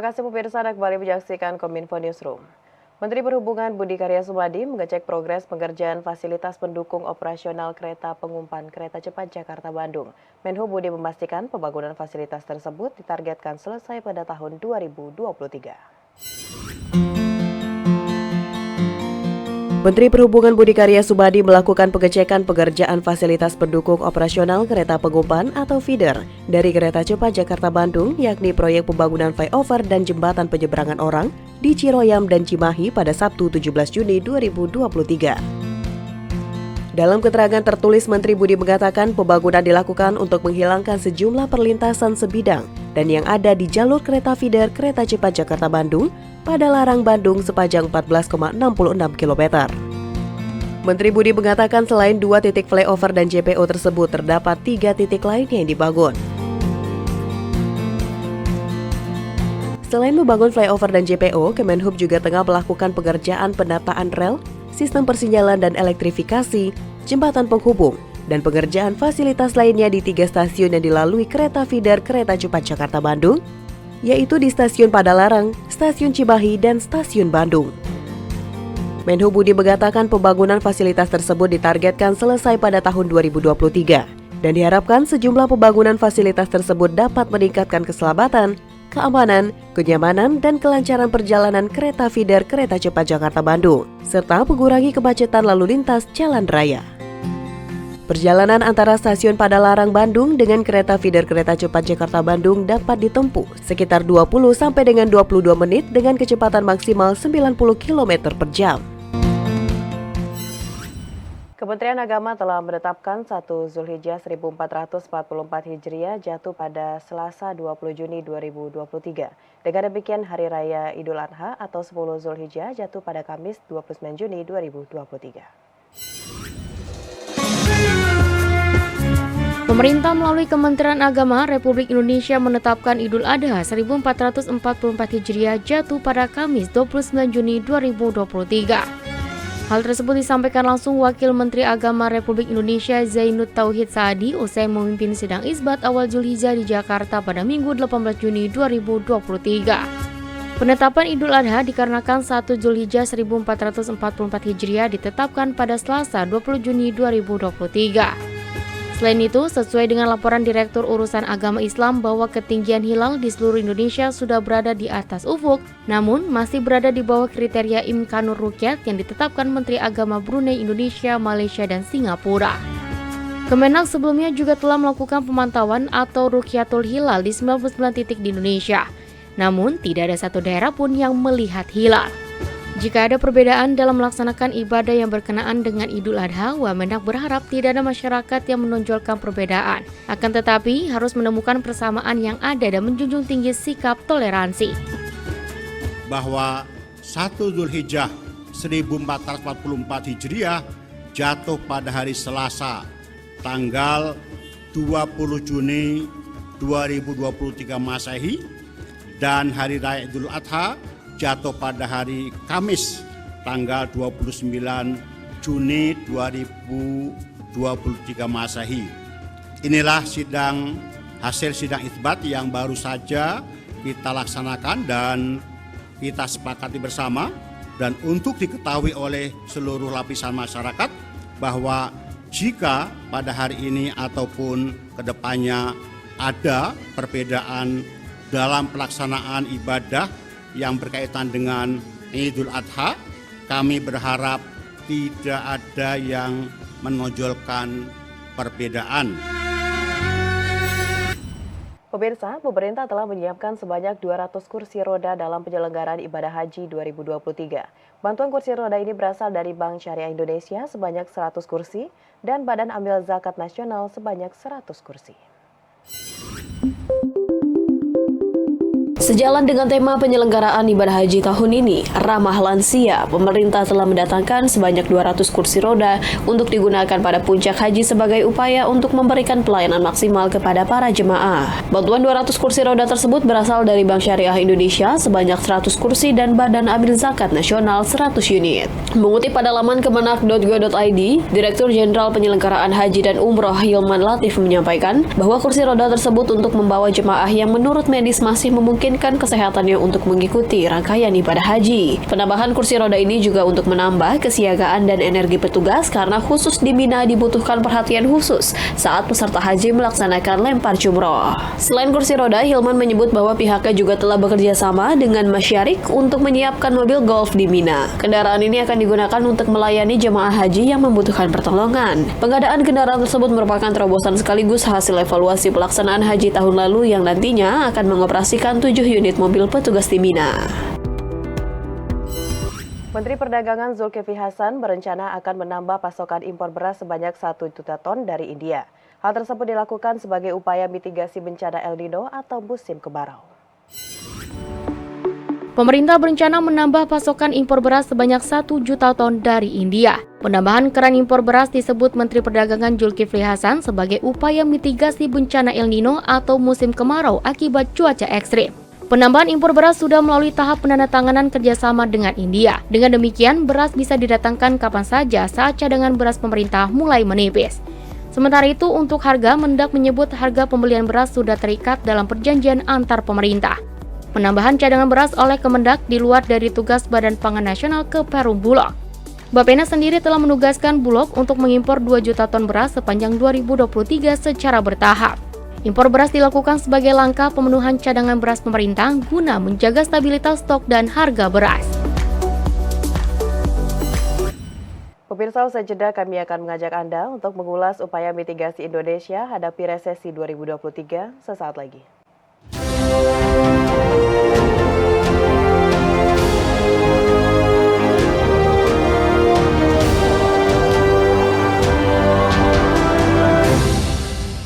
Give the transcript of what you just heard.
Terima kasih pemirsa Anda kembali menyaksikan Kominfo Newsroom. Menteri Perhubungan Budi Karya Sumadi mengecek progres pengerjaan fasilitas pendukung operasional kereta pengumpan kereta cepat Jakarta-Bandung. Menhub Budi memastikan pembangunan fasilitas tersebut ditargetkan selesai pada tahun 2023. Menteri Perhubungan Budi Karya Sumadi melakukan pengecekan pengerjaan fasilitas pendukung operasional kereta pengumpan atau feeder dari kereta cepat Jakarta-Bandung, yakni proyek pembangunan flyover dan jembatan penyeberangan orang di Ciroyam dan Cimahi pada Sabtu 17 Juni 2023. Dalam keterangan tertulis, Menteri Budi mengatakan pembangunan dilakukan untuk menghilangkan sejumlah perlintasan sebidang dan yang ada di jalur kereta feeder kereta cepat Jakarta-Bandung pada Larang Bandung sepanjang 14,66 km. Menteri Budi mengatakan selain 2 titik flyover dan JPO tersebut, terdapat 3 titik lainnya yang dibangun. Selain membangun flyover dan JPO, Kemenhub juga tengah melakukan pengerjaan penataan rel, sistem persinyalan dan elektrifikasi, jembatan penghubung, dan pengerjaan fasilitas lainnya di 3 stasiun yang dilalui kereta feeder kereta cepat Jakarta-Bandung, yaitu di Stasiun Padalarang, Stasiun Cimahi, dan Stasiun Bandung. Menhub Budi mengatakan pembangunan fasilitas tersebut ditargetkan selesai pada tahun 2023 dan diharapkan sejumlah pembangunan fasilitas tersebut dapat meningkatkan keselamatan, keamanan, kenyamanan, dan kelancaran perjalanan kereta feeder kereta cepat Jakarta-Bandung, serta mengurangi kemacetan lalu lintas jalan raya. Perjalanan antara stasiun Padalarang Bandung dengan kereta feeder kereta cepat Jakarta-Bandung dapat ditempuh sekitar 20 sampai dengan 22 menit dengan kecepatan maksimal 90 km per jam. Kementerian Agama telah menetapkan 1 Zulhijjah 1444 Hijriah jatuh pada Selasa 20 Juni 2023. Dengan demikian, Hari Raya Idul Adha atau 10 Zulhijjah jatuh pada Kamis 29 Juni 2023. Pemerintah melalui Kementerian Agama Republik Indonesia menetapkan Idul Adha 1444 Hijriah jatuh pada Kamis 29 Juni 2023. Hal tersebut disampaikan langsung Wakil Menteri Agama Republik Indonesia Zainud Tauhid Saadi usai memimpin sidang isbat awal Zulhijjah di Jakarta pada Minggu 18 Juni 2023. Penetapan Idul Adha dikarenakan 1 Zulhijjah 1444 Hijriah ditetapkan pada Selasa 20 Juni 2023. Selain itu, sesuai dengan laporan Direktur Urusan Agama Islam bahwa ketinggian hilal di seluruh Indonesia sudah berada di atas ufuk, namun masih berada di bawah kriteria Imkanur Ruqyat yang ditetapkan Menteri Agama Brunei, Indonesia, Malaysia, dan Singapura. Kemenak sebelumnya juga telah melakukan pemantauan atau Ruqyatul Hilal di 99 titik di Indonesia. Namun, tidak ada satu daerah pun yang melihat hilal. Jika ada perbedaan dalam melaksanakan ibadah yang berkenaan dengan Idul Adha, Wamenak berharap tidak ada masyarakat yang menonjolkan perbedaan. Akan tetapi, harus menemukan persamaan yang ada dan menjunjung tinggi sikap toleransi. Bahwa 1 Zulhijjah 1444 Hijriah jatuh pada hari Selasa, tanggal 20 Juni 2023 Masehi, dan Hari Raya Idul Adha jatuh pada hari Kamis tanggal 29 Juni 2023 Masehi. Inilah hasil sidang isbat yang baru saja kita laksanakan dan kita sepakati bersama, dan untuk diketahui oleh seluruh lapisan masyarakat bahwa jika pada hari ini ataupun kedepannya ada perbedaan dalam pelaksanaan ibadah yang berkaitan dengan Idul Adha, kami berharap tidak ada yang menonjolkan perbedaan. Pemirsa, pemerintah telah menyiapkan sebanyak 200 kursi roda dalam penyelenggaraan ibadah haji 2023. Bantuan kursi roda ini berasal dari Bank Syariah Indonesia sebanyak 100 kursi dan Badan Amil Zakat Nasional sebanyak 100 kursi. Sejalan dengan tema penyelenggaraan ibadah haji tahun ini, ramah lansia, pemerintah telah mendatangkan sebanyak 200 kursi roda untuk digunakan pada puncak haji sebagai upaya untuk memberikan pelayanan maksimal kepada para jemaah. Bantuan 200 kursi roda tersebut berasal dari Bank Syariah Indonesia sebanyak 100 kursi dan Badan Amil Zakat Nasional 100 unit. Mengutip pada laman kemenak.go.id, Direktur Jenderal Penyelenggaraan Haji dan Umroh Hilman Latif menyampaikan bahwa kursi roda tersebut untuk membawa jemaah yang menurut medis masih memungkinkan memastikan kesehatannya untuk mengikuti rangkaian ibadah haji. Penambahan kursi roda ini juga untuk menambah kesiagaan dan energi petugas karena khusus di Mina dibutuhkan perhatian khusus saat peserta haji melaksanakan lempar jumroh. Selain kursi roda, Hilman menyebut bahwa pihaknya juga telah bekerja sama dengan Masyarik untuk menyiapkan mobil golf di Mina. Kendaraan ini akan digunakan untuk melayani jemaah haji yang membutuhkan pertolongan. Pengadaan kendaraan tersebut merupakan terobosan sekaligus hasil evaluasi pelaksanaan haji tahun lalu yang nantinya akan mengoperasikan 7 unit mobil petugas di Mina. Menteri Perdagangan Zulkifli Hasan berencana akan menambah pasokan impor beras sebanyak 1 juta ton dari India. Hal tersebut dilakukan sebagai upaya mitigasi bencana El Nino atau musim kemarau. Pemerintah berencana menambah pasokan impor beras sebanyak 1 juta ton dari India. Penambahan keran impor beras disebut Menteri Perdagangan Zulkifli Hasan sebagai upaya mitigasi bencana El Nino atau musim kemarau akibat cuaca ekstrim. Penambahan impor beras sudah melalui tahap penandatanganan kerjasama dengan India. Dengan demikian, beras bisa didatangkan kapan saja saat cadangan beras pemerintah mulai menipis. Sementara itu, untuk harga, Mendak menyebut harga pembelian beras sudah terikat dalam perjanjian antar pemerintah. Penambahan cadangan beras oleh Kemendak di luar dari tugas Badan Pangan Nasional ke Perum Bulog. Bappenas sendiri telah menugaskan Bulog untuk mengimpor 2 juta ton beras sepanjang 2023 secara bertahap. Impor beras dilakukan sebagai langkah pemenuhan cadangan beras pemerintah guna menjaga stabilitas stok dan harga beras. Pemirsa, usai jeda kami akan mengajak Anda untuk mengulas upaya mitigasi Indonesia hadapi resesi 2023 sesaat lagi.